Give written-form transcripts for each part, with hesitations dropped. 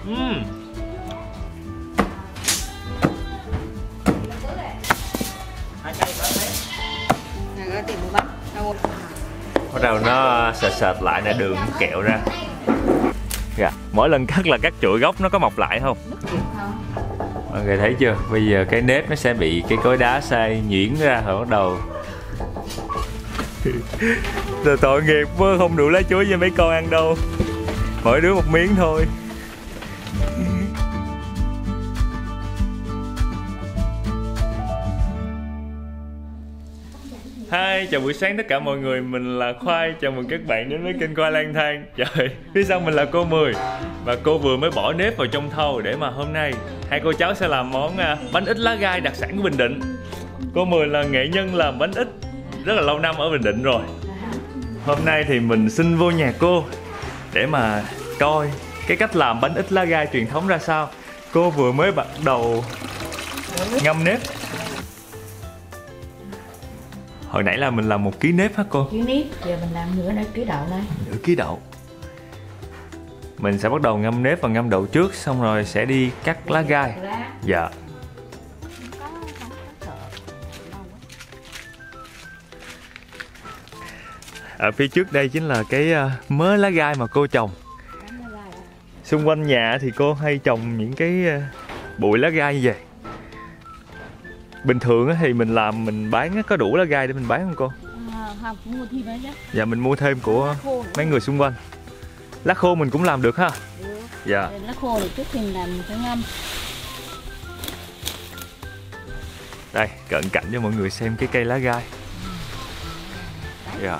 Bắt đầu nó sệt sệt lại nè, đường kẹo ra. Dạ, mỗi lần cắt là các chuỗi gốc nó có mọc lại không? Mọi người thấy chưa? Bây giờ cái nếp nó sẽ bị cái cối đá xay nhuyễn ra rồi bắt đầu. Rồi tội nghiệp quá, không đủ lá chuối cho mấy con ăn đâu. Mỗi đứa một miếng thôi. Hi, chào buổi sáng tất cả mọi người, mình là Khoai, chào mừng các bạn đến với kênh Khoai Lang Thang. Trời, phía sau mình là cô Mười. Và cô vừa mới bỏ nếp vào trong thau để mà hôm nay hai cô cháu sẽ làm món bánh ít lá gai đặc sản của Bình Định. Cô Mười là nghệ nhân làm bánh ít rất là lâu năm ở Bình Định rồi. Hôm nay thì mình xin vô nhà cô để mà coi cái cách làm bánh ít lá gai truyền thống ra sao. Cô vừa mới bắt đầu ngâm nếp. Hồi nãy là mình làm 1 kg nếp hả cô? Ký nếp, giờ mình làm nửa ký đậu đây. Nửa ký đậu. Mình sẽ bắt đầu ngâm nếp và ngâm đậu trước, xong rồi sẽ đi cắt lá gai. Dạ. Ở phía trước đây chính là cái mớ lá gai mà cô trồng. Xung quanh nhà thì cô hay trồng những cái bụi lá gai như vậy. Bình thường thì mình làm mình bán có đủ lá gai để mình bán không cô? Không, mua thêm đấy chứ. Dạ, mình mua thêm của mấy người xung quanh. Lá khô mình cũng làm được ha? Được. Dạ. Lá khô thì trước khi mình làm mình phải ngâm. Đây, cận cảnh cho mọi người xem cái cây lá gai. Dạ.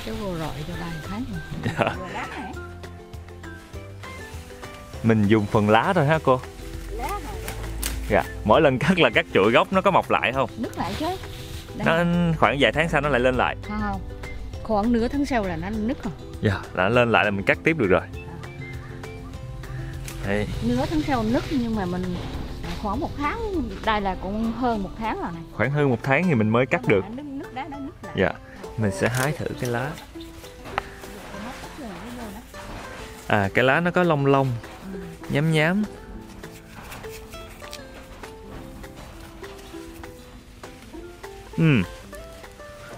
Cái vô rọi cho đây thấy. Dạ. Mình dùng phần lá thôi ha cô? Dạ, mỗi lần cắt là các chuỗi gốc nó có mọc lại không? Nứt lại chứ. Nó khoảng vài tháng sau nó lại lên lại. Không, khoảng nửa tháng sau là nó nứt rồi. Dạ, là nó lên lại là mình cắt tiếp được rồi. Đây. Nửa tháng sau nứt nhưng mà mình khoảng 1 tháng, đây là cũng hơn 1 tháng rồi này. Khoảng hơn 1 tháng thì mình mới cắt được. Nứt đá nó nứt lại. Dạ, mình sẽ hái thử cái lá. À, cái lá nó có lông lông, nhám nhám.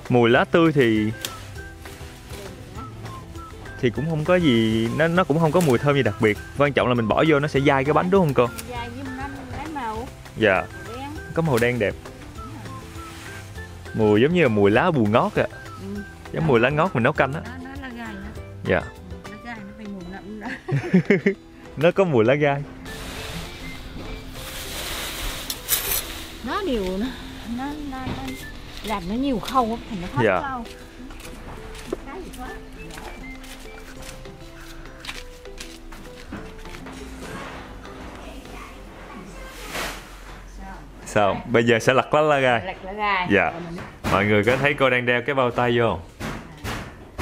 Mùi lá tươi thì cũng không có gì, nó cũng không có mùi thơm gì đặc biệt. Quan trọng là mình bỏ vô nó sẽ dai cái bánh đúng không cô? Dai với nó lấy màu. Dạ. Có màu đen đẹp. Mùi giống như là mùi lá bù ngót ạ. Giống mùi lá ngót mình nấu canh á. Nó lá gai hả? Dạ. Lá gai nó phải mùi nậm đó. Nó có mùi lá gai. Nó đều nó làm nó nhiều khâu thành nó dạ. Khâu. Sao? Bây giờ sẽ lặt lá gai. Lặt lá gai. Dạ. Mọi người có thấy cô đang đeo cái bao tay vô không?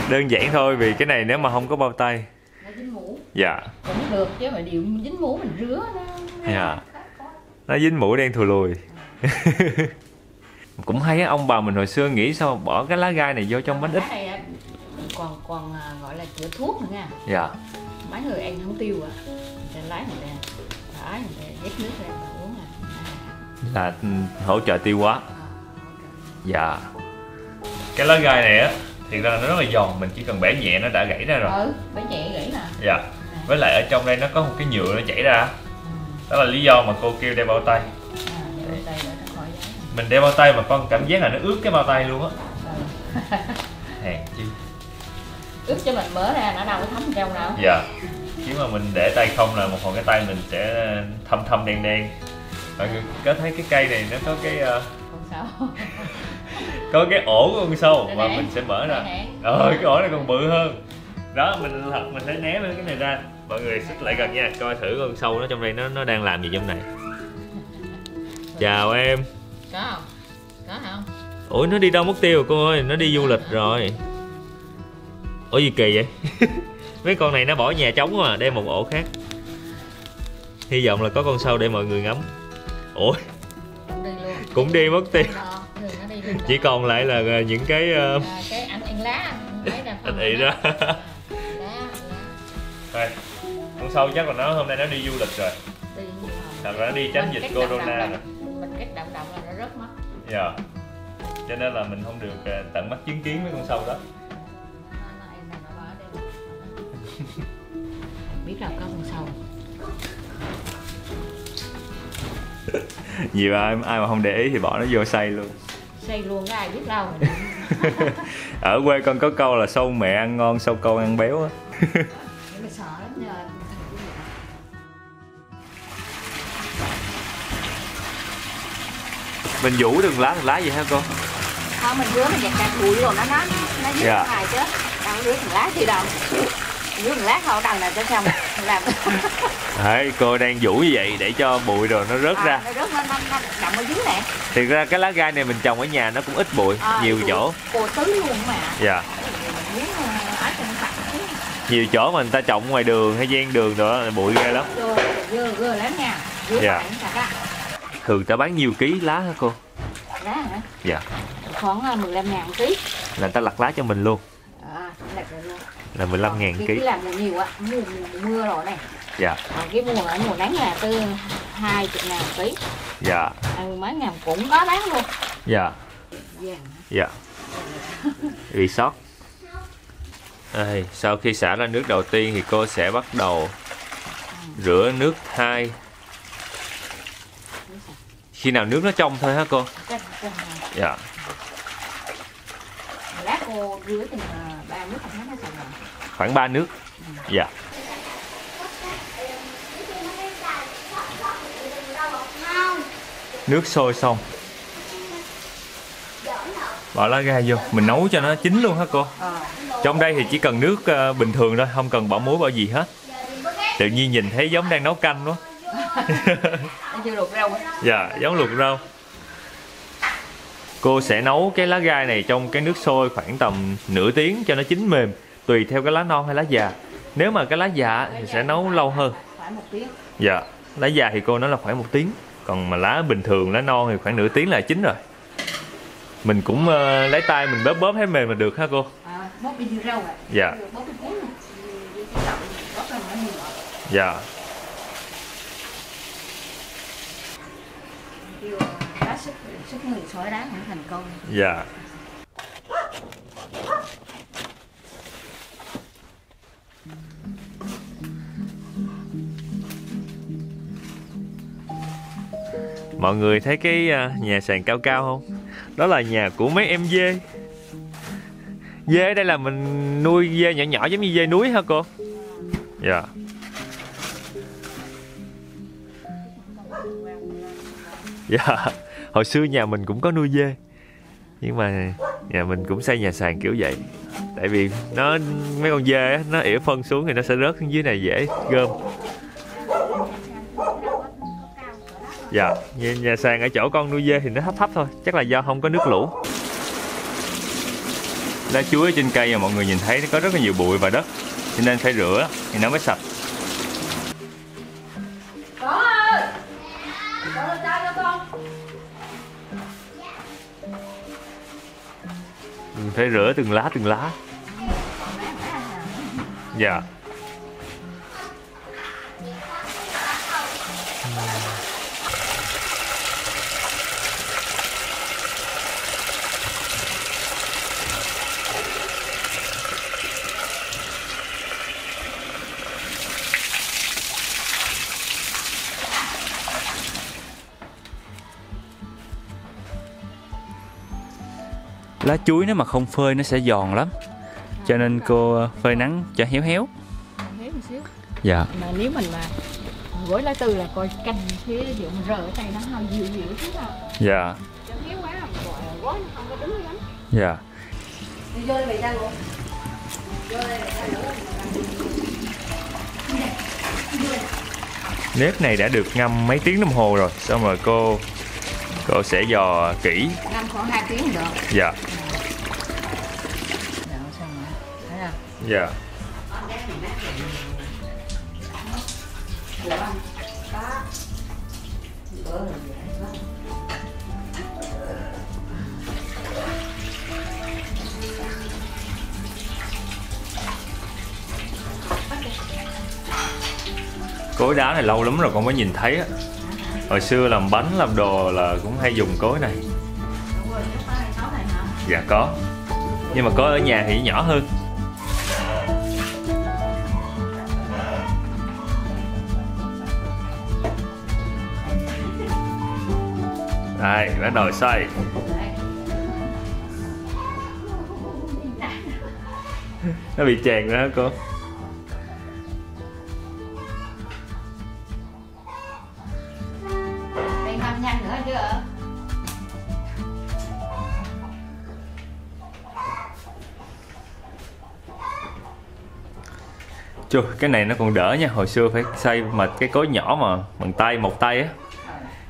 Đơn giản thôi, vì cái này nếu mà không có bao tay nó dính mũ. dạ Cũng được chứ mà điều dính mũ mình rửa nó. Dạ. Nó dính mũ đen thùi lùi. Cũng hay á, ông bà mình hồi xưa nghĩ sao bỏ cái lá gai này vô trong bánh ít. Cái này còn gọi là chữa thuốc nữa nha. Dạ. Mấy người ăn không tiêu à, người ta lấy người ta vét nước ra mà uống Là hỗ trợ tiêu hóa. Dạ. Cái lá gai này á thì ra nó rất là giòn, mình chỉ cần bẻ nhẹ nó đã gãy ra rồi. bẻ nhẹ gãy nè. Dạ. Với lại ở trong đây nó có một cái nhựa nó chảy ra. Đó là lý do mà cô kêu đeo bao tay. Mình đeo bao tay mà con cảm giác là nó ướt cái bao tay luôn á. Hèn chi. Ướt cho mình mở ra nó đâu có thấm trong đâu. Dạ. Chứ mà mình để tay không là một phần cái tay mình sẽ thâm thâm đen đen. Mọi người có thấy cái cây này nó có cái con sâu. có cái ổ của con sâu Đây mà nè. mình sẽ mở ra. Nè. Cái ổ này còn bự hơn. Đó, mình sẽ né cái này ra. Mọi người xích lại gần nha, coi thử con sâu nó trong đây nó đang làm gì trong này. Chào em. Có không? Có không? Ủa nó đi đâu mất tiêu rồi cô ơi, nó đi du lịch rồi. Ủa gì kỳ vậy? Mấy con này nó bỏ nhà trống mà, đem một ổ khác. Hy vọng là có con sâu để mọi người ngắm. Ủa cũng đi mất tiêu. Chỉ còn lại là những cái ảnh ăn lá anh ị ra. Đây, Con sâu chắc là nó hôm nay nó đi du lịch rồi. Đi nhiều Thật ra nó đi tránh dịch corona rồi. Mình cách động là nó rớt mất. Dạ. Cho nên là mình không được tận mắt chứng kiến mấy con sâu đó. Biết là có con sâu. Nhiều ai mà không để ý thì bỏ nó vô xay luôn. Xay luôn cái ai biết đâu. Ở quê con có câu là sâu mẹ ăn ngon, sâu con ăn béo á. Mình sợ lắm nha. Mình vũ từng lá gì hả cô? Không, mình rửa mình dẹp đặt bụi rồi nó dính Dạ. ngoài chứ. Đâu rửa từng lá thì đâu. Rửa từng lá thôi đằng này cho xong làm. Đấy, cô đang vũ như vậy để cho bụi rồi nó rớt ra. Nó rớt nó đậm ở dưới nè. Thì ra cái lá gai này mình trồng ở nhà nó cũng ít bụi, nhiều chỗ. Cô tưới luôn mà. Dạ. Miếng ở trong sạch chứ. Nhiều chỗ mà người ta trồng ngoài đường hay ven đường rồi đó, bụi ghê lắm. Gơ lắm nha. Rửa Dạ. phải sạch á. Thường ta bán nhiều ký lá hả cô? Lá hả? Dạ. Khoảng 15.000 ký. Là người ta lặt lá cho mình luôn. Lặt rồi luôn. Là 15.000 ký. Cái làm mùa nhiều á, mùa mưa rồi này. Dạ. Cái mùa nắng là từ 20.000 ký. Dạ. Mấy ngàn cũng có bán luôn. Dạ. Vàng. Dạ. Bị sót. Sau khi xả ra nước đầu tiên thì cô sẽ bắt đầu rửa nước 2. Khi nào nước nó trong thôi hả cô? Dạ. Lát cô rửa từng 3 nước nó xong rồi. Khoảng 3 nước. Dạ. Nước sôi xong bỏ lá gai vô, mình nấu cho nó chín luôn hả cô? Trong đây thì chỉ cần nước bình thường thôi, không cần bỏ muối bỏ gì hết. Tự nhiên nhìn thấy giống đang nấu canh quá. Luộc rau. Dạ, giống luộc rau. Cô sẽ nấu cái lá gai này trong cái nước sôi khoảng tầm nửa tiếng cho nó chín mềm, tùy theo cái lá non hay lá già. Nếu mà cái lá già thì sẽ nấu lâu hơn. Khoảng 1 tiếng. Dạ, lá già thì cô nói là khoảng 1 tiếng. Còn mà lá bình thường, lá non thì khoảng nửa tiếng là chín rồi. Mình cũng lấy tay mình bóp hết mềm là được hả cô? Bóp đi rau rồi. Dạ. Bóp cái cuốn này. Bóp ra nó nhiều. Dạ. Kêu lá sức người sỏi đá không thành công. Dạ. Mọi người thấy cái nhà sàn cao cao không? Đó là nhà của mấy em dê. Dê ở đây là mình nuôi dê nhỏ nhỏ giống như dê núi hả cô? Dạ. Dạ. Hồi xưa nhà mình cũng có nuôi dê. Nhưng mà nhà mình cũng xây nhà sàn kiểu vậy. Tại vì mấy con dê á, nó ỉa phân xuống thì nó sẽ rớt xuống dưới này dễ gom. Dạ, nhà sàn ở chỗ con nuôi dê thì nó thấp thôi, chắc là do không có nước lũ. Lá chuối trên cây mà mọi người nhìn thấy nó có rất là nhiều bụi và đất, cho nên phải rửa thì nó mới sạch. Con ơi! Con ơi, cho con. Mình phải rửa từng lá. Dạ. Lá chuối nếu mà không phơi nó sẽ giòn lắm, cho nên cô phơi nắng cho héo. Héo một xíu. Dạ. Mà nếu mình mà gối lá từ là coi canh phía ví dụ mình rờ ở tay nó hơi dịu chút nào. Dạ. Cho héo quá gối nó không có đứng lắm. Dạ. Đi vô đây mày ra luôn. Vô đây mày ra nữa. Nếp này đã được ngâm mấy tiếng đồng hồ rồi, xong rồi cô sẽ dò kỹ. Ngâm khoảng 2 tiếng được. Dạ. Xong rồi. Thấy không? Dạ. Cối đá này lâu lắm rồi con mới nhìn thấy á. Hồi xưa làm bánh làm đồ là cũng hay dùng cối này. Dạ có. Nhưng mà có ở nhà thì nhỏ hơn. Đây, bắt đầu xoay. Nó bị tràn ra hả cô? Đây ngâm nhanh nữa chưa? Chù, cái này nó còn đỡ nha. Hồi xưa phải xay mà cái cối nhỏ mà bằng tay, một tay á.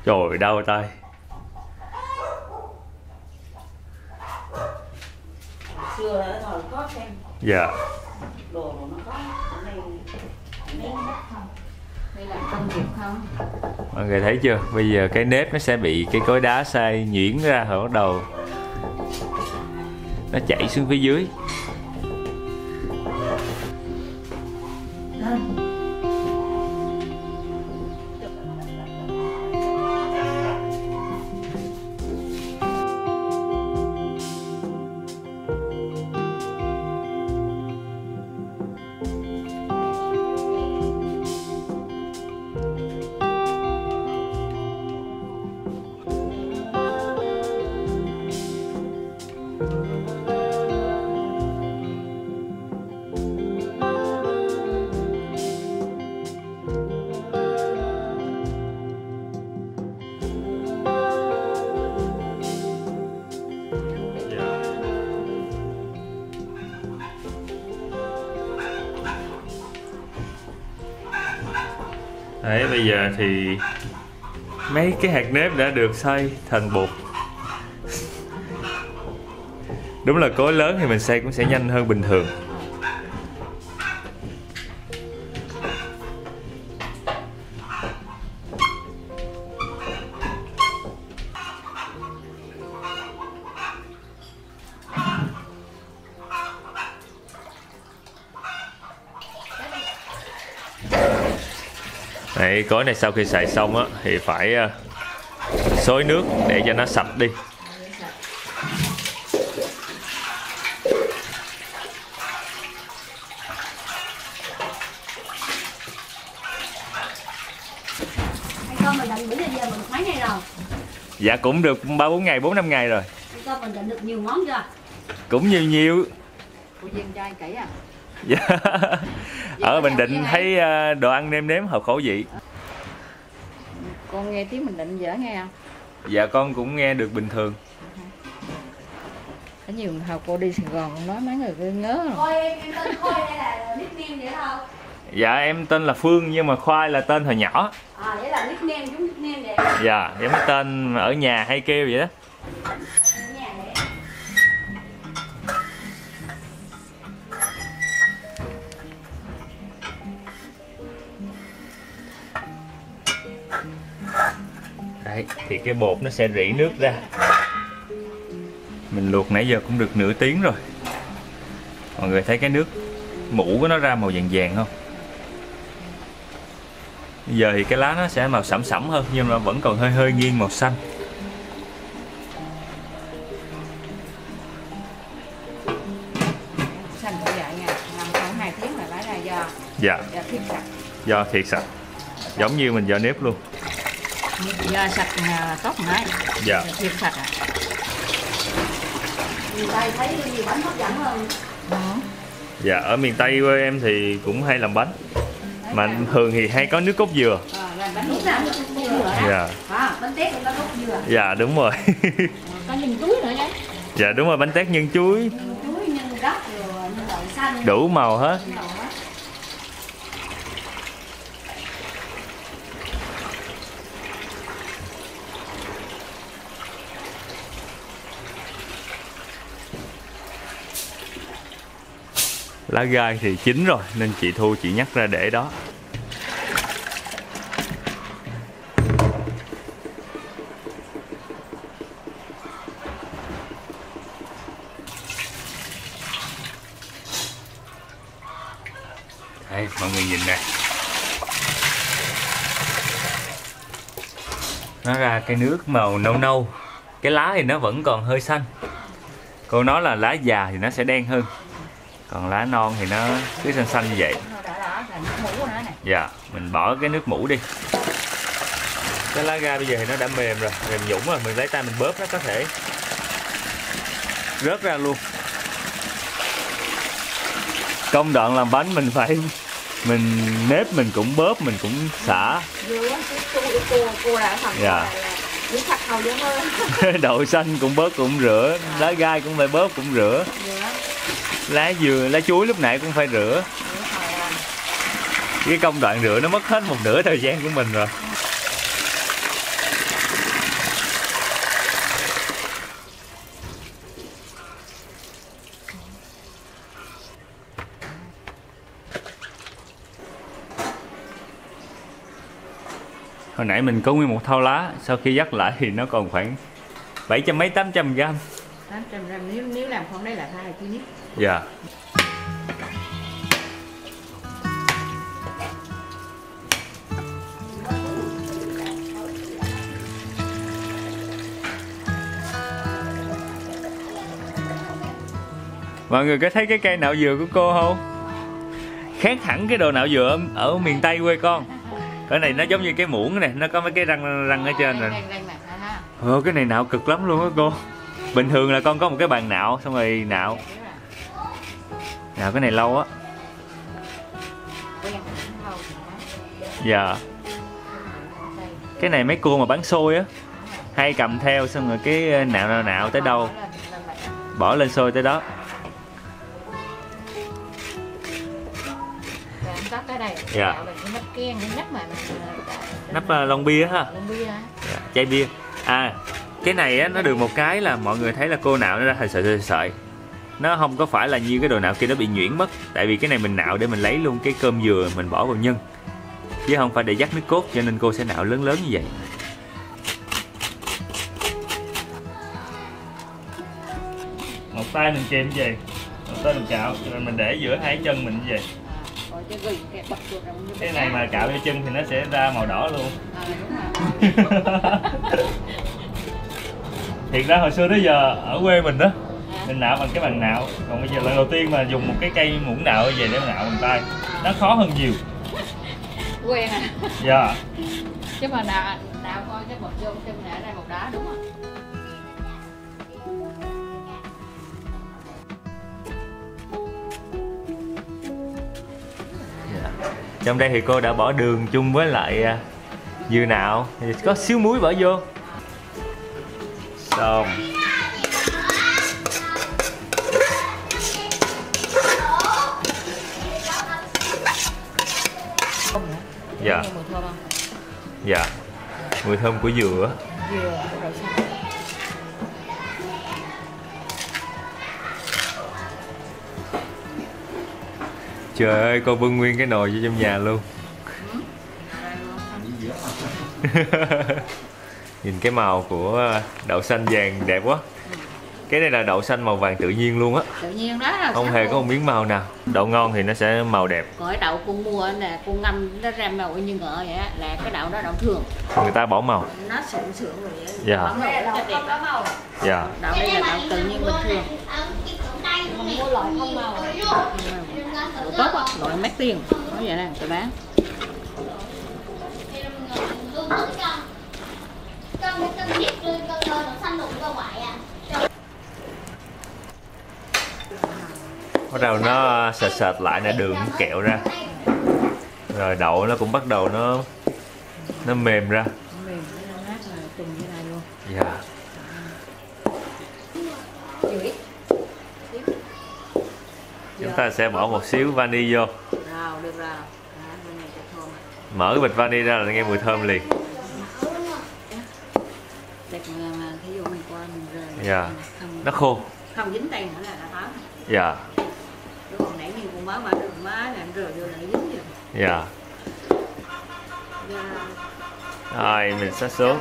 Trời đau tay. Xưa là thời có xem Dạ. đồ nó có ở đây mấy đất không? Đây là công nghiệp không? Mọi người thấy chưa? Bây giờ cái nếp nó sẽ bị cái cối đá xay nhuyễn ra rồi bắt đầu nó chảy xuống phía dưới. Đấy, bây giờ thì mấy cái hạt nếp đã được xay thành bột. Đúng là cối lớn thì mình xay cũng sẽ nhanh hơn bình thường. Đấy, cối này sau khi xài xong á thì phải xối nước để cho nó sạch đi. Con mình định bữa giờ mình mấy ngày rồi? Dạ cũng được 3-4 ngày, 4-5 ngày rồi. Con mình định được nhiều món chưa? Cũng nhiều. Cô Duyên trai kỹ à? Dạ. Ở Bình Định thấy đồ ăn nêm nếm hợp khẩu vị. Con nghe tiếng Bình Định dễ nghe không? Dạ con cũng nghe được bình thường. Có nhiều hồi cô đi Sài Gòn con nói mấy người cứ ngớ rồi. Khôi em tên Khôi hay là nickname vậy không? Dạ em tên là Phương nhưng mà Khoai là tên hồi nhỏ. À vậy là nickname giống nickname vậy. Dạ giống cái tên ở nhà hay kêu vậy đó. Đấy, thì cái bột nó sẽ rỉ nước ra. Mình luộc nãy giờ cũng được nửa tiếng rồi. Mọi người thấy cái nước mũ của nó ra màu vàng vàng không? Bây giờ thì cái lá nó sẽ màu sẫm sẫm hơn nhưng mà vẫn còn hơi hơi nghiêng màu xanh. Xanh cũng vậy nha, nằm khoảng 2 tiếng là lấy ra do. Dạ. Do thiệt sạch. Do thiệt sạch. Giống như mình do nếp luôn. Do sạch tốt nãy. Dạ. Thiệt sạch à. Miền Tây thấy nhiều bánh hấp dẫn hơn. Dạ, ở miền Tây quê em thì cũng hay làm bánh. Mà thường thì hay có nước cốt dừa. Làm bánh lúc nào nước cốt dừa đó. Dạ. Bánh tét cũng có cốt dừa. Dạ đúng rồi. Có nhân chuối nữa chứ. Dạ đúng rồi, bánh tét nhân chuối. Nhân chuối, nhân đất rồi nhân đậu xanh. Đủ màu hết. Lá gai thì chín rồi nên chị Thu chị nhắc ra để đó. Đây mọi người nhìn nè. Nó ra cái nước màu nâu nâu. Cái lá thì nó vẫn còn hơi xanh. Cô nói là lá già thì nó sẽ đen hơn. Còn lá non thì nó cứ xanh xanh như vậy. Dạ, mình bỏ cái nước mũ đi. Cái lá ga bây giờ thì nó đã mềm rồi, mềm nhũn rồi, mình lấy tay mình bóp nó có thể rớt ra luôn. Công đoạn làm bánh mình phải nếp mình cũng bóp, mình cũng xả. Dạ. Đậu xanh cũng bóp cũng rửa, lá gai cũng phải bóp cũng rửa. Lá dừa, lá chuối lúc nãy cũng phải rửa. Cái công đoạn rửa nó mất hết một nửa thời gian của mình rồi. Hồi nãy mình có nguyên một thau lá, sau khi dắt lại thì nó còn khoảng 700 mấy 800 gram. 800 gram nếu làm con đây là 2 kg. Dạ. Mọi người có thấy cái cây nạo dừa của cô không? Khác hẳn cái đồ nạo dừa ở miền Tây quê con. Cái này nó giống như cái muỗng này, nó có mấy cái răng ở trên rồi. Cái này nạo cực lắm luôn á cô. Bình thường là con có một cái bàn nạo xong rồi nạo. Nạo cái này lâu á. Dạ. Cái này mấy cô mà bán xôi á hay cầm theo xong rồi cái nạo tới đâu bỏ lên xôi tới đó. Dạ. Nắp lon bia ha. Dạ, chai bia. À, cái này á, nó được một cái là mọi người thấy là cô nạo nó ra thành sợi. Nó không có phải là như cái đồ nạo kia nó bị nhuyễn mất. Tại vì cái này mình nạo để mình lấy luôn cái cơm dừa mình bỏ vào nhân, chứ không phải để dắt nước cốt, cho nên cô sẽ nạo lớn lớn như vậy. Một tay mình chìm như vậy, một tay mình cạo, rồi mình để giữa hai chân mình như vậy. Cái này mà cạo cho chân thì nó sẽ ra màu đỏ luôn. Thiệt ra hồi xưa tới giờ ở quê mình đó, mình nạo bằng cái bàn nạo. Còn bây giờ lần đầu tiên mà dùng một cái cây muỗng nạo về để mà nạo bằng tay, nó khó hơn nhiều. Quen à? Dạ. Chứ mà nạo coi cái bật vô chân nạo ra một đá đúng không? Trong đây thì cô đã bỏ đường chung với lại dừa nạo, thì có xíu muối bỏ vô. Xong. Dạ. Dạ. Mùi thơm của dừa. Trời ơi, cô bưng nguyên cái nồi vô trong nhà luôn. Nhìn cái màu của đậu xanh vàng đẹp quá. Cái này là đậu xanh màu vàng tự nhiên luôn á. Tự nhiên đó là không hề có một miếng màu nào. Đậu ngon thì nó sẽ màu đẹp. Còn cái đậu con mua nè, con ngâm nó ra màu như ngựa vậy á, là cái đậu đó đậu thường. Người ta bỏ màu. Nó sượng rồi vậy. Dạ. Bỏ màu cho đẹp á. Dạ. Đậu đây là đậu tự nhiên bình thường. Mua loại không màu. Đậu tốt á, loại mắc tiền. Nói vậy nè, tôi bán. Bắt đầu nó sệt lại, nè, đường nó kẹo ra. Rồi đậu nó cũng bắt đầu nó mềm ra. Mềm, nó nát là từng như này luôn. Dạ. Chúng ta sẽ bỏ một xíu vani vô. Rào, được rào. Mở cái bịch vani ra là nghe mùi thơm liền. Thí dụ mình qua mình rời. Dạ. Nó khô. Không dính tay nữa là đã tháo. Dạ. Còn nãy như con má mà được má là anh rời vô là nó dính vậy. Dạ. Rồi mình xắt xuống.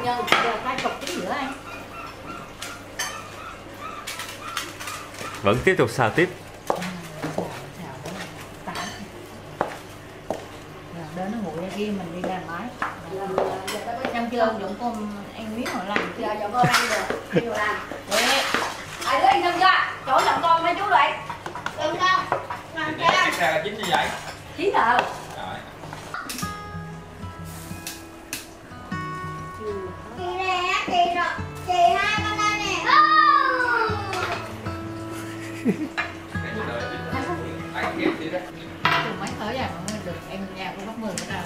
Vẫn tiếp tục xào tiếp. kia mình đi làm máy. Xong chưa ông Dũng con anh biết họ làm chưa? Giờ con ăn được, đi làm. Đấy. Ai đứa anh xong chưa? Chỗ làm con mấy chú đây. Đừng đâu. Làm chưa? Cái xe là chín như vậy. Chín rồi. Chị nè, chị hai con đây nè. Từ mấy tới giờ mà được em nhà cũng bắt 10 cái nào.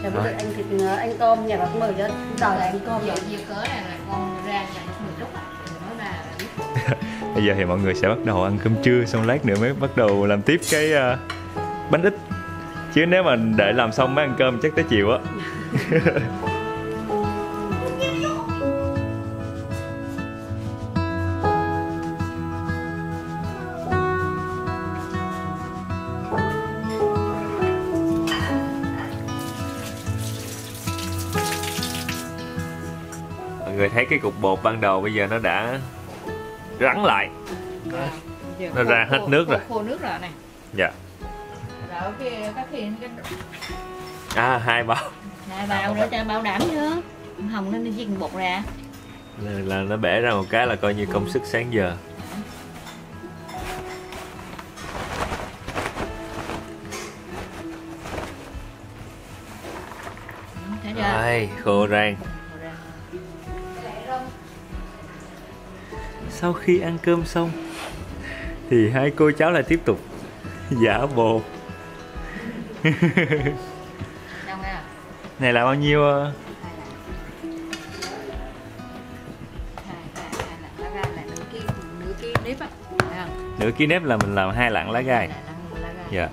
Để bữa anh thịt anh tôm nhà bác mời cho đòi là anh tôm Giờ rồi. nhiều cớ là con ra nhà bắt 10 chút á. Nói ra là biết. Bây giờ thì mọi người sẽ bắt đầu ăn cơm trưa, xong lát nữa mới bắt đầu làm tiếp cái bánh ít. Chứ nếu mà để làm xong mới ăn cơm chắc tới chiều á. Mọi người thấy cái cục bột ban đầu bây giờ nó đã rắn lại. Giờ Nó ra hết nước rồi. Khô nước rồi này. Dạ. Rồi cái các khi À, 2 bao. hai bao nữa cho bảo đảm nữa. Hồng nó chiên bột ra. Là nó bể ra một cái là coi như công sức sáng giờ. Thấy chưa? Rồi, khô rang. Sau khi ăn cơm xong thì hai cô cháu lại tiếp tục giả bột. Đâu nghe? Này là bao nhiêu? Lá gai là nửa kia nếp á. Thấy không? Nửa ký nếp là mình làm 2 lạng lá gai. Lá gai. Dạ.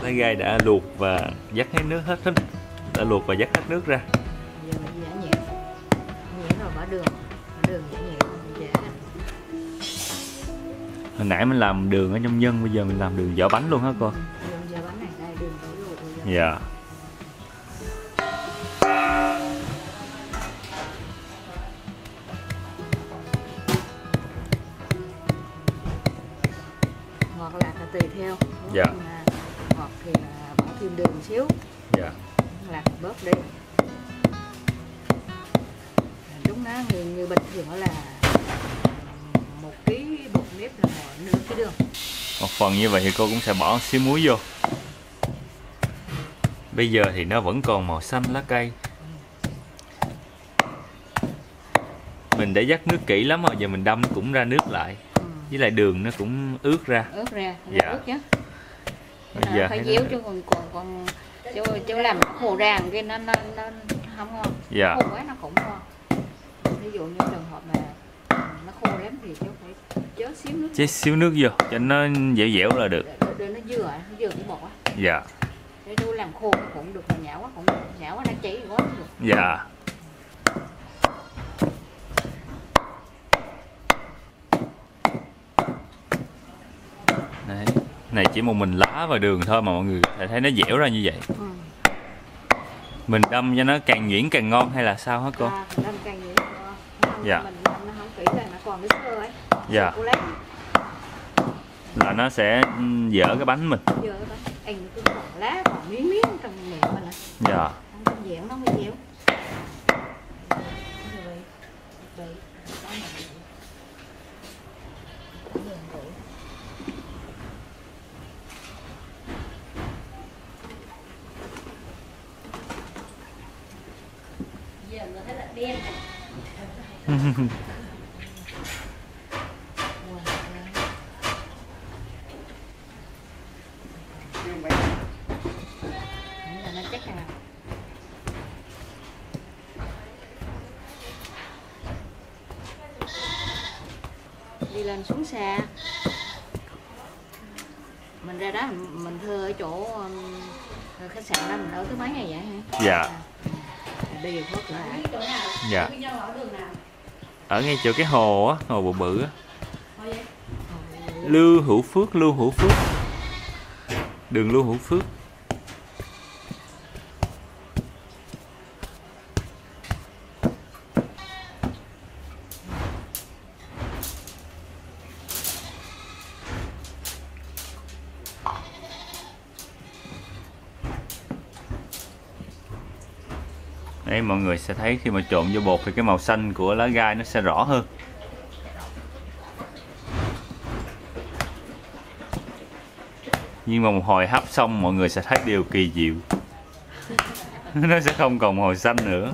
Lá gai đã luộc và vắt hết nước hết. Đã luộc và vắt hết nước ra. Giờ mình giả nhẹ. Nhẹ rồi bỏ đường. Bỏ đường giả nhẹ. Giả. Hồi nãy mình làm đường ở trong nhân, bây giờ mình làm đường vỏ bánh luôn hả cô? Đường giờ bánh này đây đường đổ luộc rồi. Dạ. Ngọt lạc là tùy theo. Dạ. Ngọt thì bỏ thêm đường xíu. Dạ. Lạc bớt đi. Đúng đó, người bình thường là 1 ký bột nếp là nửa ký đường. Một phần như vậy thì cô cũng sẽ bỏ xíu muối vô. Bây giờ thì nó vẫn còn màu xanh lá cây. Mình để dắt nước kỹ lắm rồi, giờ mình đâm cũng ra nước lại. Với lại đường nó cũng ướt ra. Ướt ra, Dạ. ướt chứ. Bây Nó giờ phải thấy déo nó- chứ còn chứ làm nó khô ra cái nó không ngon. Dạ. Khô quá nó cũng ngon. Ví dụ như trường hợp mà nó khô lắm thì chú phải chớ xíu nước chế xíu nước vô cho nó dẻo dẻo là được. để nó vừa cái bột á. Dạ. Để chú làm khô nó cũng được, mà nhão quá cũng được. Nhão quá nó cháy quá cũng được. Dạ. Đấy. Này chỉ một mình lá và đường thôi mà mọi người thấy nó dẻo ra như vậy. Ừ. Mình đâm cho nó càng nhuyễn càng ngon hay là sao hả cô? Nên càng nhiều Dạ. mình nó không kỹ là nó còn nước sơ ấy. Dạ. Cô lấy Là nó sẽ dở cái bánh mình. giờ cái bánh anh cứ còn lá còn miếng miếng trong miệng mình á. Dạ. Không có dẻo nó mới dẻo. Rồi, vậy, đó là vậy. Đường vậy. Giờ nó thấy là đen này. Nó chắc là đi lên xuống xa, mình ra đó mình thuê ở chỗ khách sạn đó, mình ở thứ mấy ngày vậy hả? Dạ. Đi rồi thoát lại. Dạ. Ở ngay chỗ cái hồ á, hồ bự bự á. Lưu Hữu Phước, Lưu Hữu Phước. Đường Lưu Hữu Phước. Đấy, mọi người sẽ thấy khi mà trộn vô bột thì cái màu xanh của lá gai nó sẽ rõ hơn. Nhưng mà một hồi hấp xong mọi người sẽ thấy điều kỳ diệu. Nó sẽ không còn màu xanh nữa.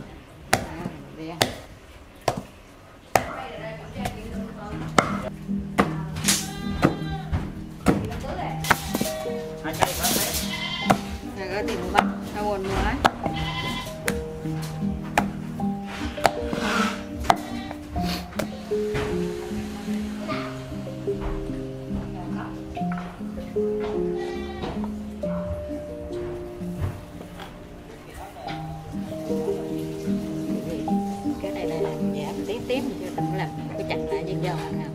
Có tiền bắt, tao buồn nữa ấy. Cái này là giảm tiếp chứ đừng làm cái chặt lại dần dần nào.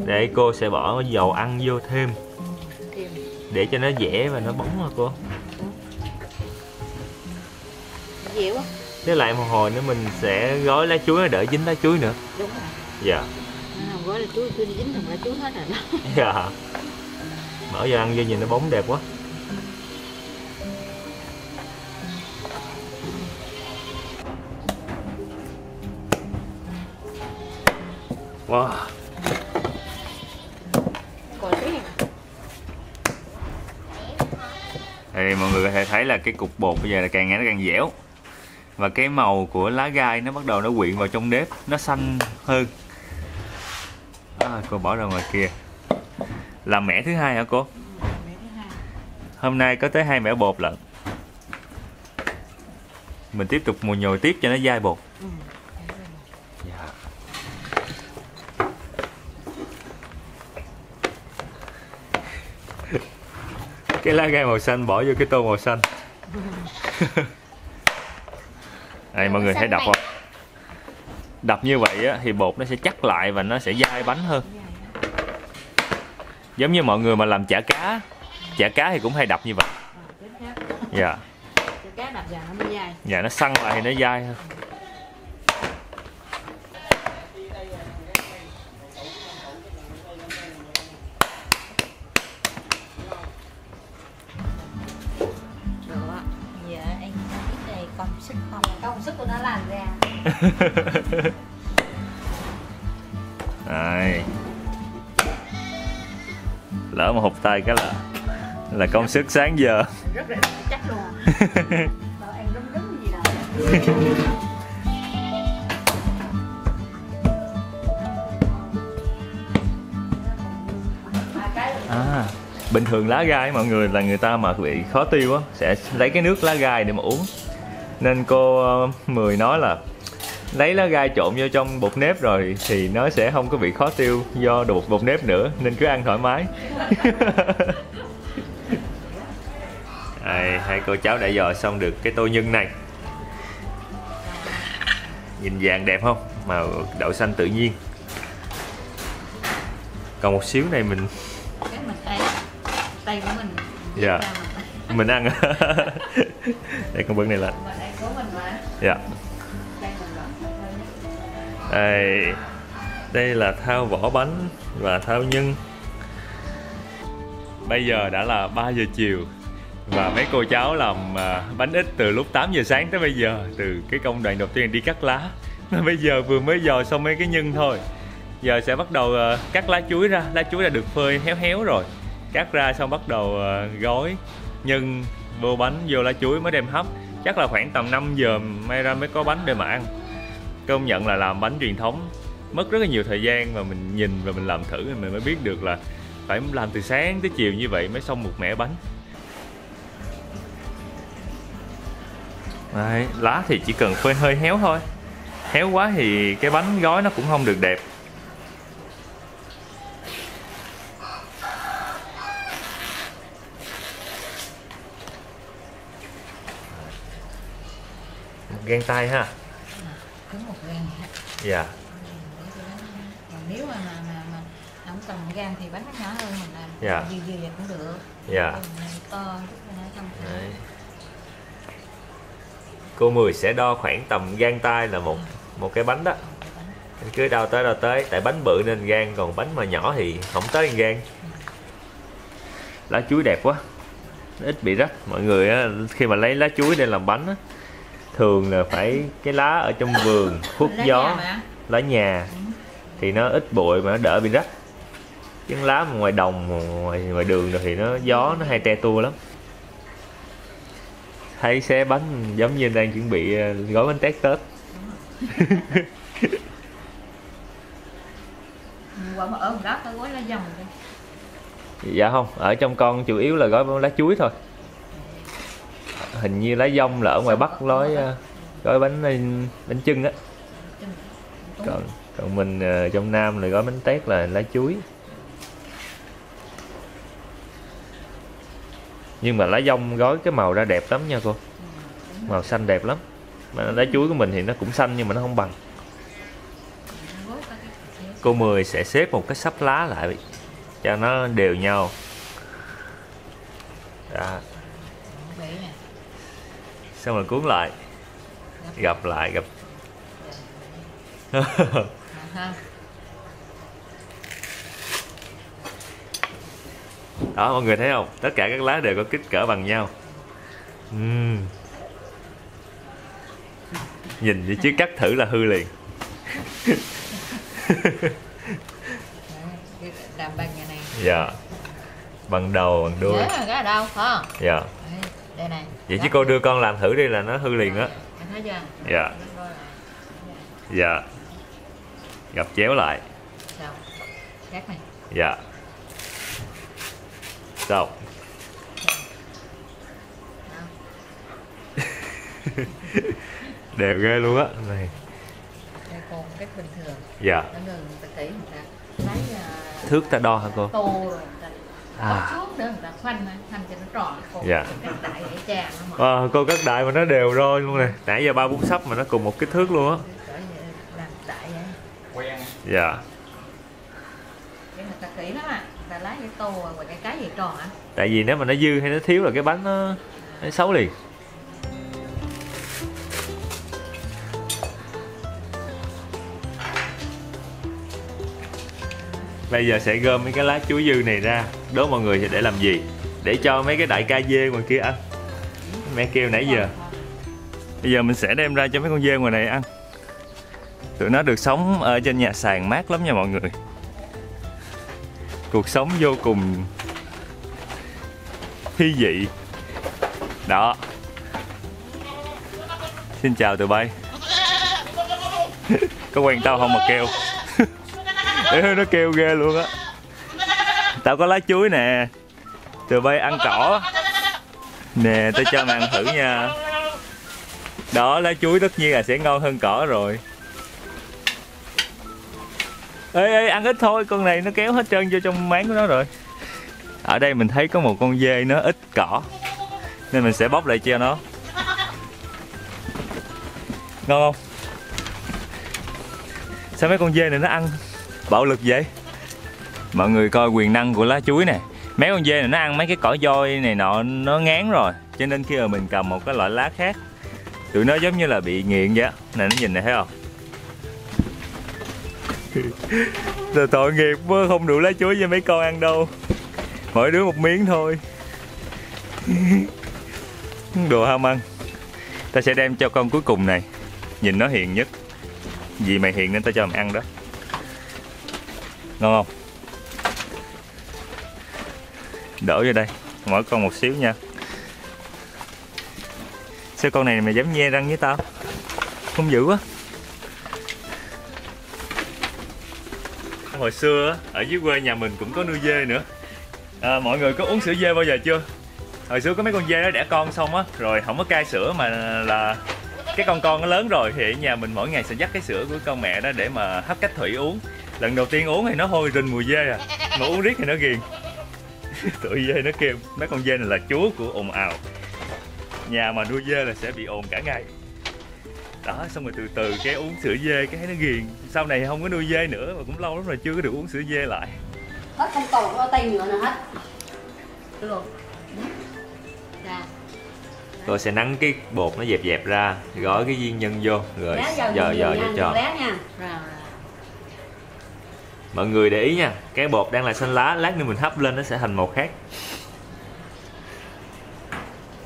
Để cô sẽ bỏ dầu ăn vô thêm để cho nó dẻ và nó bóng hả cô? Dẻo á. Với lại một hồi nữa mình sẽ gói lá chuối đỡ dính lá chuối nữa. Đúng rồi. Dạ. Gói là chuối dính thằng lá chuối hết rồi đó. Dạ. Bỏ vô ăn vô nhìn nó bóng đẹp quá. Wow. Đây, mọi người có thể thấy là cái cục bột bây giờ là càng ngày nó càng dẻo. Và cái màu của lá gai nó bắt đầu nó quyện vào trong nếp, nó xanh hơn. Cô bỏ ra ngoài kia. Làm mẻ thứ hai hả cô? Hôm nay có tới 2 mẻ bột lận. Mình tiếp tục mùi nhồi tiếp cho nó dai bột. Yeah. Cái lá gai màu xanh bỏ vô cái tô màu xanh. Đây mọi người thấy đập không? Đập như vậy á, thì bột nó sẽ chắc lại và nó sẽ dai bánh hơn. Giống như mọi người mà làm chả cá. Chả cá thì cũng hay đập như vậy. Dạ. Cá đập vào nó mới dai. Dạ, nó săn lại thì nó dai hơn. Công sức của nó làm ra. Đây. Lỡ mà hụt tay cái là công sức sáng giờ. Rất là chắc luôn. Bảo ăn rúm gì đâu. Bình thường lá gai mọi người là người ta mà bị khó tiêu á sẽ lấy cái nước lá gai để mà uống. Nên cô Mười nói là lấy lá gai trộn vô trong bột nếp rồi thì nó sẽ không có bị khó tiêu do bột nếp nữa, nên cứ ăn thoải mái. Đây, hai cô cháu đã dò xong được cái tô nhân này. Nhìn vàng đẹp không? Màu đậu xanh tự nhiên. Còn một xíu này mình tay của mình. Dạ. Mình ăn. Đây con bưng này lên. Dạ. Đây là thao vỏ bánh và thao nhân. Bây giờ đã là 3 giờ chiều và mấy cô cháu làm bánh ít từ lúc 8 giờ sáng tới bây giờ, từ cái công đoạn đầu tiên đi cắt lá. Bây giờ vừa mới dò xong mấy cái nhân thôi. Giờ sẽ bắt đầu cắt lá chuối ra. Lá chuối đã được phơi héo héo rồi. Cắt ra xong bắt đầu gói nhân vô bánh, vô lá chuối mới đem hấp. Chắc là khoảng tầm 5 giờ may ra mới có bánh để mà ăn. Công nhận là làm bánh truyền thống mất rất là nhiều thời gian, và mình nhìn và mình làm thử thì mình mới biết được là phải làm từ sáng tới chiều như vậy mới xong một mẻ bánh. Đấy, lá thì chỉ cần phơi hơi héo thôi. Héo quá thì cái bánh gói nó cũng không được đẹp. Gan tay ha. Cứ một gan ha. Dạ. Còn nếu mà không cần gan thì bánh nó nhỏ hơn, mình làm dạ. Gì cũng được. Dạ. To đấy. Cô Mười sẽ đo khoảng tầm gan tay là một cái bánh đó. Mình cứ đo tới, tại bánh bự nên gan, còn bánh mà nhỏ thì không tới gan. Lá chuối đẹp quá, nó ít bị rách. Mọi người á, khi mà lấy lá chuối để làm bánh á, thường là phải cái lá ở trong vườn khuất gió, lá nhà thì nó ít bụi mà nó đỡ bị rách. Chứ lá mà ngoài đồng ngoài đường rồi thì nó gió nó hay tre tua lắm. Thấy xé bánh giống như đang chuẩn bị gói bánh tét Tết. Quả mà ở một đó có gói lá dòng đi. Dạ không, ở trong con chủ yếu là gói lá chuối thôi. Hình như lá dong là ở ngoài Bắc gói bánh chưng á. Còn mình trong Nam là gói bánh tét là lá chuối. Nhưng mà lá dong gói cái màu ra đẹp lắm nha cô. Màu xanh đẹp lắm. Mà lá chuối của mình thì nó cũng xanh nhưng mà nó không bằng. Cô Mười sẽ xếp một cái sắp lá lại cho nó đều nhau. Đó. Xong rồi cuốn lại. Gặp lại. Đó, mọi người thấy không? Tất cả các lá đều có kích cỡ bằng nhau. Nhìn chứ cắt thử là hư liền. Làm bằng cái này. Dạ. Bằng đầu, bằng đuôi. Dễ mà cái ở đâu, phải không? Dạ. Đây này. Vậy chứ cô đưa con làm thử đi là nó hư liền á. Em thấy chưa? Dạ. Dạ. Gập chéo lại. Sao? Cắt này. Dạ. Xong. Đều ghê luôn á. Này. Đây còn cách bình thường. Dạ. Nó người ta kỹ người ta lấy thước ta đo hả cô? tô rồi người ta bóc xuống để người ta khoanh cho nó tròn. Dạ. Cắt đại để tràn nó mà. Cô cắt đại mà nó đều rồi luôn nè. Nãy giờ 3-4 sắp mà nó cùng một kích thước luôn á. Làm đại vậy. Quen. Dạ. Để người ta kỹ lắm à. Người ta lấy cái tô rồi cái gì tròn á. Tại vì nếu mà nó dư hay nó thiếu là cái bánh nó xấu liền. Bây giờ sẽ gom mấy cái lá chuối dư này ra. Đố mọi người thì để làm gì? Để cho mấy cái đại ca dê ngoài kia ăn. Mẹ kêu nãy giờ. Bây giờ mình sẽ đem ra cho mấy con dê ngoài này ăn. Tụi nó được sống ở trên nhà sàn mát lắm nha mọi người. Cuộc sống vô cùng hy dị. Đó. Xin chào tụi bay. Có quen tao không mà kêu. Nó kêu ghê luôn á. Tao có lá chuối nè. Tụi bay ăn cỏ. Nè tao cho mày ăn thử nha. Đó, lá chuối tất nhiên là sẽ ngon hơn cỏ rồi. Ê, ăn ít thôi, con này nó kéo hết trơn vô trong máng của nó rồi. Ở đây mình thấy có một con dê nó ít cỏ nên mình sẽ bóc lại cho nó. Ngon không? Sao mấy con dê này nó ăn bạo lực vậy? Mọi người coi quyền năng của lá chuối nè. Mấy con dê này nó ăn mấy cái cỏ doi này nọ nó ngán rồi. Cho nên khi mà mình cầm một cái loại lá khác, tụi nó giống như là bị nghiện vậy. Nè nó nhìn này thấy không? Tội nghiệp quá, không đủ lá chuối cho mấy con ăn đâu. Mỗi đứa một miếng thôi. Đồ ham ăn. Ta sẽ đem cho con cuối cùng này. Nhìn nó hiền nhất. Vì mày hiền nên ta cho mày ăn đó. Ngon không? Đổ vô đây. Mỗi con một xíu nha. Sao con này mày dám nhe răng với tao? Không dữ quá. Hồi xưa ở dưới quê nhà mình cũng có nuôi dê nữa. Mọi người có uống sữa dê bao giờ chưa? Hồi xưa có mấy con dê đó đẻ con xong á, rồi không có cai sữa mà là cái con nó lớn rồi thì ở nhà mình mỗi ngày sẽ dắt cái sữa của con mẹ đó để mà hấp cách thủy uống. Lần đầu tiên uống thì nó hôi rình mùi dê à, mà uống riết thì nó ghiền. Tụi dê nó kêu, mấy con dê này là chúa của ồn ào. Nhà mà nuôi dê là sẽ bị ồn cả ngày. Đó, xong rồi từ từ cái uống sữa dê cái thấy nó ghiền. Sau này không có nuôi dê nữa mà cũng lâu lắm rồi chưa có được uống sữa dê lại. Hết không còn có tay nhựa nào hết. Được. Ra. Tôi sẽ nắn cái bột nó dẹp dẹp ra, gói cái viên nhân vô rồi giờ cho. Rồi. Mọi người để ý nha, cái bột đang là xanh lá, lát nữa mình hấp lên nó sẽ thành màu khác.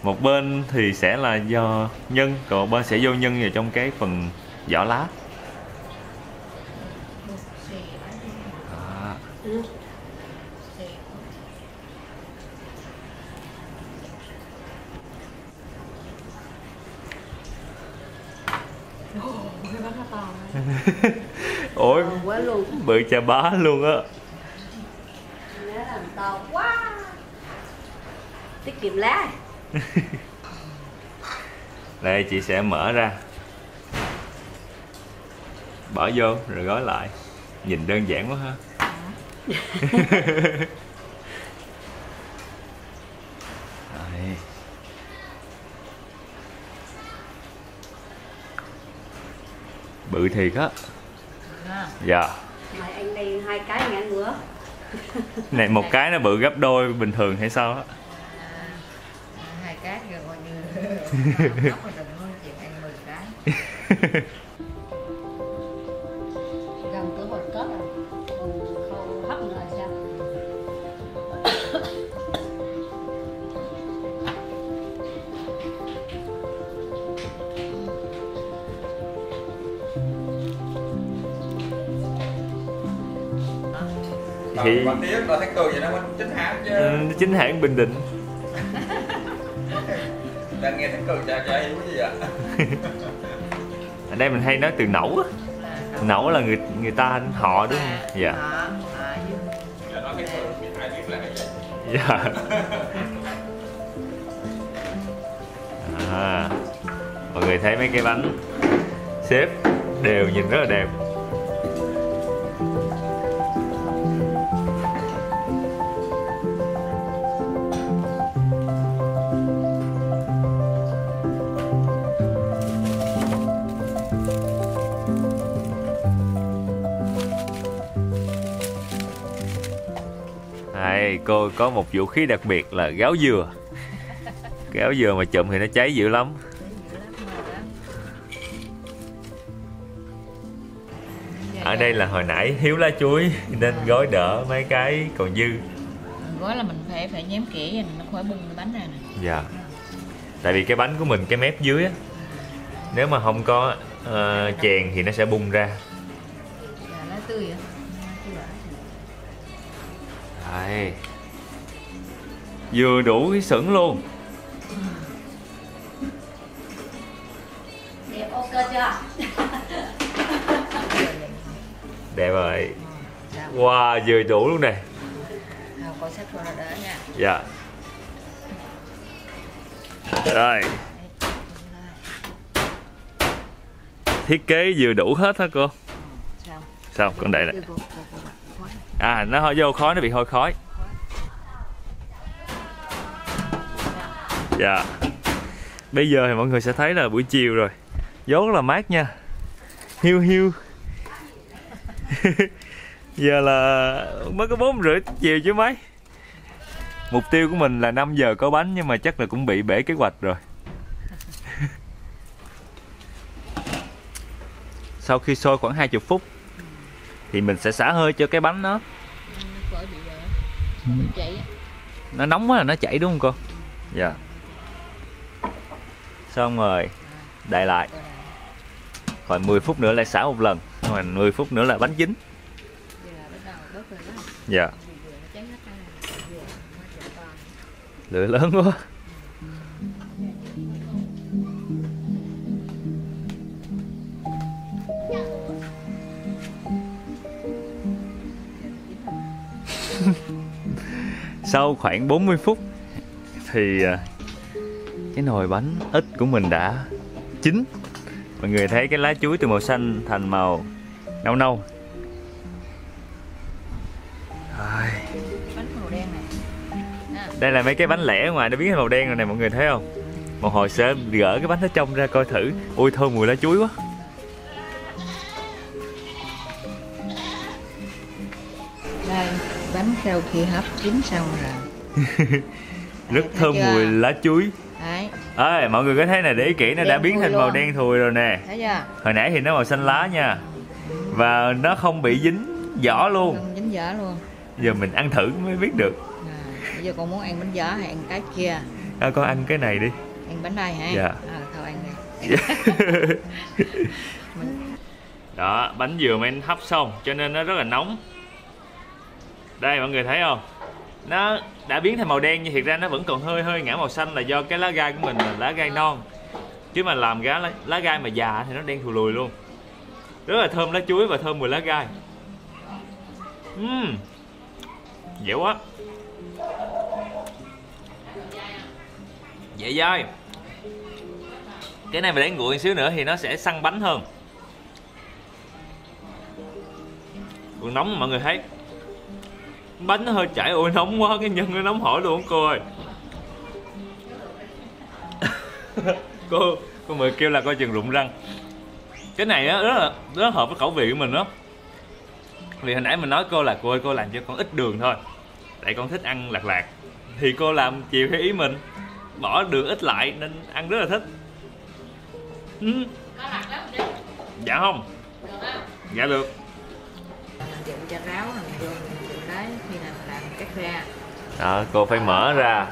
Một bên thì sẽ là do nhân, còn một bên sẽ vô nhân vào trong cái phần vỏ lá. Đó. Ôi, quá luôn. bự chà bá luôn á. Nó làm to quá. Tiết kiệm lá. Đây chị sẽ mở ra, bỏ vô rồi gói lại. Nhìn đơn giản quá ha. Đây. Bự thiệt á. Dạ. Mày anh đây 2 cái ngàn bữa. Này một cái nó bự gấp đôi bình thường hay sao á? 2 cái rồi coi như nóc rồi đừng có chuyện ăn 10 cái. Gần cửa hột cớt rồi. Khâu hấp nữa là sao? Thì Còn tiếc là thấy cười vậy nó mình chính hãng chứ. chính hãng Bình Định. Đang nghe thấy cười chả hiểu cái gì ạ. Ở đây mình hay nói từ nẩu á. Nẩu là người ta họ đúng không? Dạ. Giờ nói thấy cười ai biết là cái gì. Dạ. À, mọi người thấy mấy cái bánh xếp đều nhìn rất là đẹp. Đây, cô có một vũ khí đặc biệt là gáo dừa. Gáo dừa mà chụm thì nó cháy dữ lắm. Ở đây là hồi nãy thiếu lá chuối nên gói đỡ mấy cái còn dư. Gói là mình phải nhém kỹ rồi nó khỏi bung cái bánh ra nè. Dạ. Tại vì cái bánh của mình cái mép dưới á, nếu mà không có chèn thì nó sẽ bung ra. Dạ, lá tươi vậy. Đây. Vừa đủ cái sửng luôn. Đẹp ok chưa? Đẹp rồi. Wow, vừa đủ luôn nè. Coi sách cho nó đỡ nha. Dạ. Rồi. Thiết kế vừa đủ hết hả cô? Sao? Sao? Con đậy lại. À, nó vô khói, nó bị hôi khói. Dạ. Bây giờ thì mọi người sẽ thấy là buổi chiều rồi. Gió rất là mát nha. Hiu hiu. Giờ là mới có 4:30 chiều chứ mấy. Mục tiêu của mình là 5 giờ có bánh nhưng mà chắc là cũng bị bể kế hoạch rồi. Sau khi sôi khoảng 20 phút thì mình sẽ xả hơi cho cái bánh nó. Nó nóng quá là nó chảy đúng không cô? Dạ. Xong rồi đậy lại. Khoảng 10 phút nữa lại xả một lần. Rồi 10 phút nữa là bánh chín. Dạ. Lửa lớn quá. Sau khoảng 40 phút thì cái nồi bánh ít của mình đã chín. Mọi người thấy cái lá chuối từ màu xanh thành màu nâu nâu. Bánh màu đen này. Đây là mấy cái bánh lẻ ở ngoài nó biến thành màu đen rồi này, mọi người thấy không? Một hồi sẽ gỡ cái bánh ở trong ra coi thử. Ui, thơm mùi lá chuối quá. Đây, bánh sau khi hấp chín xong rồi. Rất thơm mùi lá chuối. Đấy. Ê, mọi người có thấy này, để ý kỹ, nó đã biến thành màu đen thùi rồi nè. Thấy chưa? Hồi nãy thì nó màu xanh lá nha. Và nó không bị dính vỏ luôn. Không dính vỏ luôn. Giờ mình ăn thử mới biết được. Bây giờ con muốn ăn bánh giỏ hay ăn cái kia? Con ăn cái này đi. Ăn bánh đây hả? Dạ. Thôi ăn đi. Đó, bánh dừa mà anh hấp xong cho nên nó rất là nóng. Đây mọi người thấy không? Nó đã biến thành màu đen nhưng thiệt ra nó vẫn còn hơi ngả màu xanh là do cái lá gai của mình là lá gai non. Chứ mà làm lá gai mà già thì nó đen thù lùi luôn. Rất là thơm lá chuối và thơm mùi lá gai. Dễ quá. Dễ dai. Cái này mà để nguội xíu nữa thì nó sẽ săn bánh hơn. Còn nóng mà mọi người thấy. Bánh nó hơi chảy, ôi nóng quá, cái nhân nó nóng hổi luôn cô ơi. cô Mười kêu là coi chừng rụng răng. Cái này á rất hợp với khẩu vị của mình đó. Vì hồi nãy mình nói cô là cô ơi cô làm cho con ít đường thôi, tại con thích ăn lạc. Thì cô làm chiều theo ý mình, bỏ đường ít lại nên ăn rất là thích. Có lạc lắm chứ? Dạ không? Được không? Dạ được. Dụ cho ráo mình vô đấy khi nào làm cắt ra. Đó, cô phải mở ra,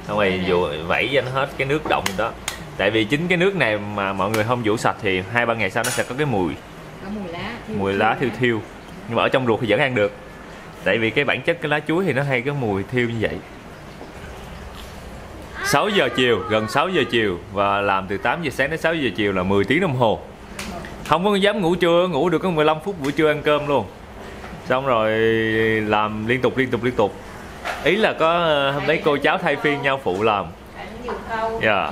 xong rồi vẩy cho nó hết cái nước động đó. Tại vì chính cái nước này mà mọi người không vũ sạch thì 2-3 ngày sau nó sẽ có cái mùi. Có Mùi lá thiêu. Nhưng mà ở trong ruột thì vẫn ăn được. Tại vì cái bản chất cái lá chuối thì nó hay có mùi thiêu như vậy. 6 giờ chiều, gần 6 giờ chiều và làm từ 8 giờ sáng đến 6 giờ chiều là 10 tiếng đồng hồ. Không có dám ngủ trưa, ngủ được có 15 phút buổi trưa ăn cơm luôn. Xong rồi làm liên tục. Ý là có hôm đấy cô cháu thay phiên nhau phụ làm. Dạ.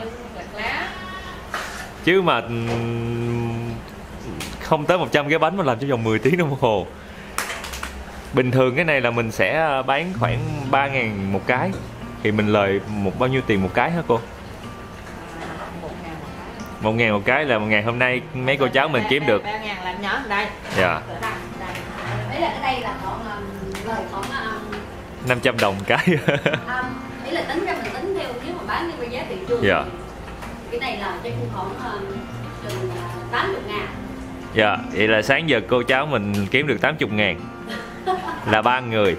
Chứ mà không tới 100 cái bánh mà làm trong vòng 10 tiếng đồng hồ. Bình thường cái này là mình sẽ bán khoảng 3.000 một cái. Thì mình lời bao nhiêu tiền một cái hả cô? 1.000 một cái là một ngày hôm nay mấy cô cháu mình kiếm được. 3.000 là nhỏ ở đây. Dạ. Đấy là cái đây là khoảng 500 đồng cái. Ý là tính ra mình tính theo nếu mà bán theo giá thị trường. Dạ. Cái này là chắc cũng khoảng chừng 80.000. Dạ, vậy là sáng giờ cô cháu mình kiếm được 80.000. Là 3 người.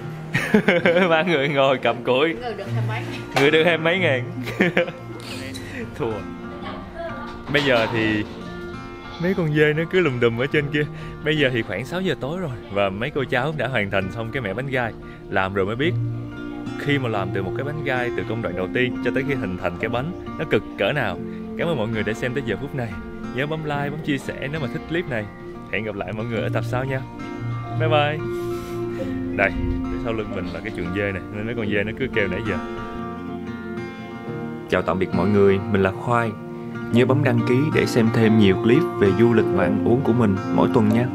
3 người ngồi cầm củi. Người được 20 mấy ngàn. Thua. Bây giờ thì mấy con dê nó cứ lùm đùm ở trên kia. Bây giờ thì khoảng 6 giờ tối rồi và mấy cô cháu đã hoàn thành xong cái mẻ bánh gai. Làm rồi mới biết khi mà làm từ một cái bánh gai từ công đoạn đầu tiên cho tới khi hình thành cái bánh nó cực cỡ nào. Cảm ơn mọi người đã xem tới giờ phút này. Nhớ bấm like, bấm chia sẻ nếu mà thích clip này. Hẹn gặp lại mọi người ở tập sau nha. Bye bye. Đây, phía sau lưng mình là cái chuồng dê này nên mấy con dê nó cứ kêu nãy giờ. Chào tạm biệt mọi người, mình là Khoai. Nhớ bấm đăng ký để xem thêm nhiều clip về du lịch và ăn uống của mình mỗi tuần nha.